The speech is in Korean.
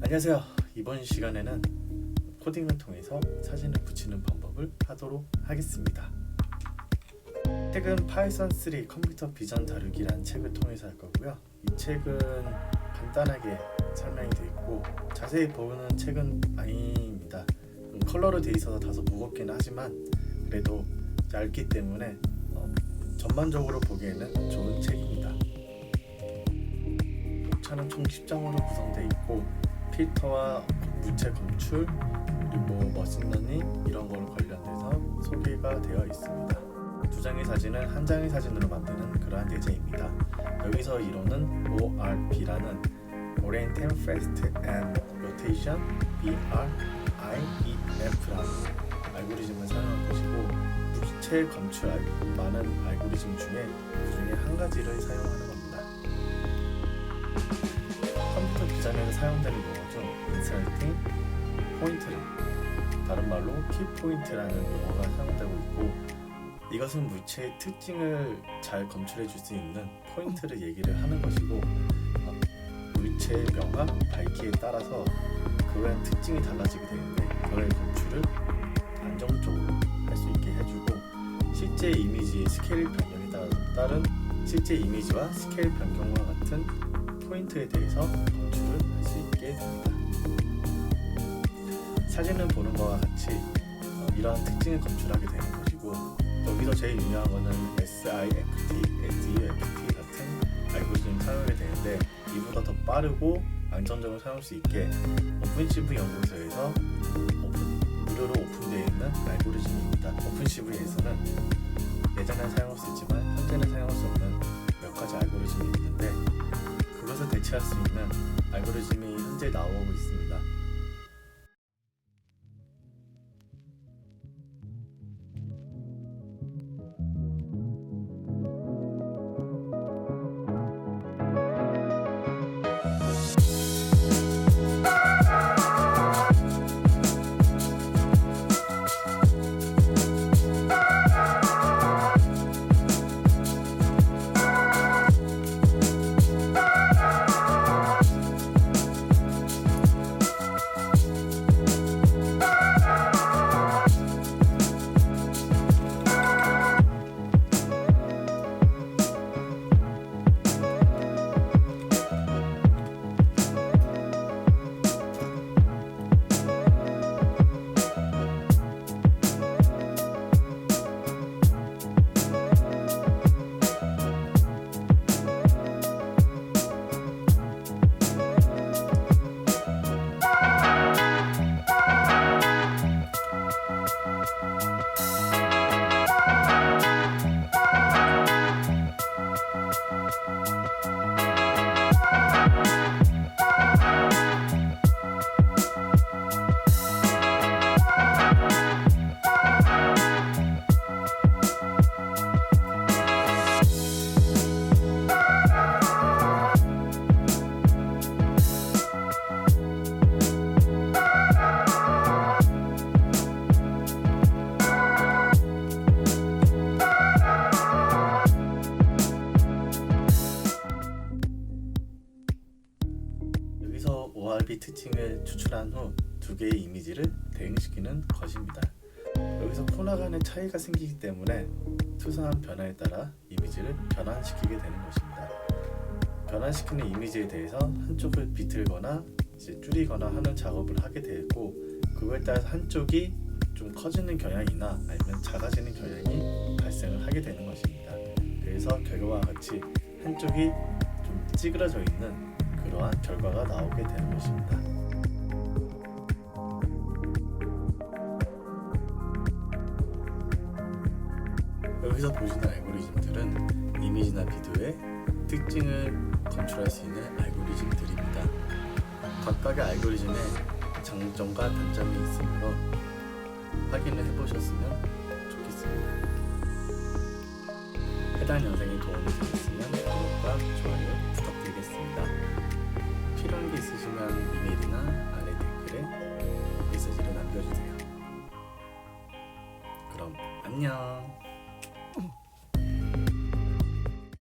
안녕하세요. 이번 시간에는 코딩을 통해서 사진을 붙이는 방법을 하도록 하겠습니다. 책은 파이썬 3 컴퓨터 비전 다루기라는 책을 통해서 할 거고요. 이 책은 간단하게 설명이 되어 있고 자세히 보는 책은 아닙니다. 컬러로 되어 있어서 다소 무겁긴 하지만 그래도 얇기 때문에 전반적으로 보기에는 좋은 책입니다. 목차는 총 10장으로 구성되어 있고 필터와 물체 검출 그리고 머신러닝 이런 거로 관련돼서 소개가 되어 있습니다. 두 장의 사진을 한 장의 사진으로 만드는 그러한 예제입니다. 여기서 이론은 ORB라는 Orientation, Fast and Rotation BRIEF라는 알고리즘을 사용할 것이고 물체 검출 많은 알고리즘 중에 그 중에 한 가지를 사용하는 겁니다. 컴퓨터 디자인에서 사용되는 용어 중 인서팅, 포인트링, 다른 말로 키포인트라는 용어가 사용되고 있고 이것은 물체의 특징을 잘 검출해 줄 수 있는 포인트를 얘기를 하는 것이고 물체의 명암, 밝기에 따라서 그런 특징이 달라지게 되는데 그걸 검출을 안정적으로 할 수 있게 해주고 실제 이미지의 스케일 변경에 따른 실제 이미지와 스케일 변경과 같은 포인트에 대해서 검출을 할 수 있게 됩니다. 사진을 보는 것과 같이 이러한 특징을 검출하게 되는 것이고 여기서 제일 유명한 것은 SIFT, SUFT 같은 알고리즘을 사용하게 되는데 이보다 더 빠르고 안정적으로 사용할 수 있게 오픈시브 연구소에서 무료로 오픈되어 있는 알고리즘입니다. 오픈시브에서는 예전에 사용할 수 있지만 현재는 사용할 수 없는 몇 가지 알고리즘이 있는데 그것을 대체할 수 있는 알고리즘이 현재 나오고 있습니다. ORB 특징을 추출한 후 두 개의 이미지를 대응시키는 것입니다. 여기서 코너 간의 차이가 생기기 때문에 투성한 변화에 따라 이미지를 변환시키게 되는 것입니다. 변환시키는 이미지에 대해서 한쪽을 비틀거나 줄이거나 하는 작업을 하게 되고 그거에 따라서 한쪽이 좀 커지는 경향이나 아니면 작아지는 경향이 발생을 하게 되는 것입니다. 그래서 결과와 같이 한쪽이 좀 찌그러져 있는 그러한 결과가 나오게 되는 것입니다. 여기서 보시는 알고리즘들은 이미지나 비디오의 특징을 검출할 수 있는 알고리즘들입니다. 각각의 알고리즘에 장점과 단점이 있으므로 확인을 해보셨으면 좋겠습니다. 해당 영상이 도움이 되셨으면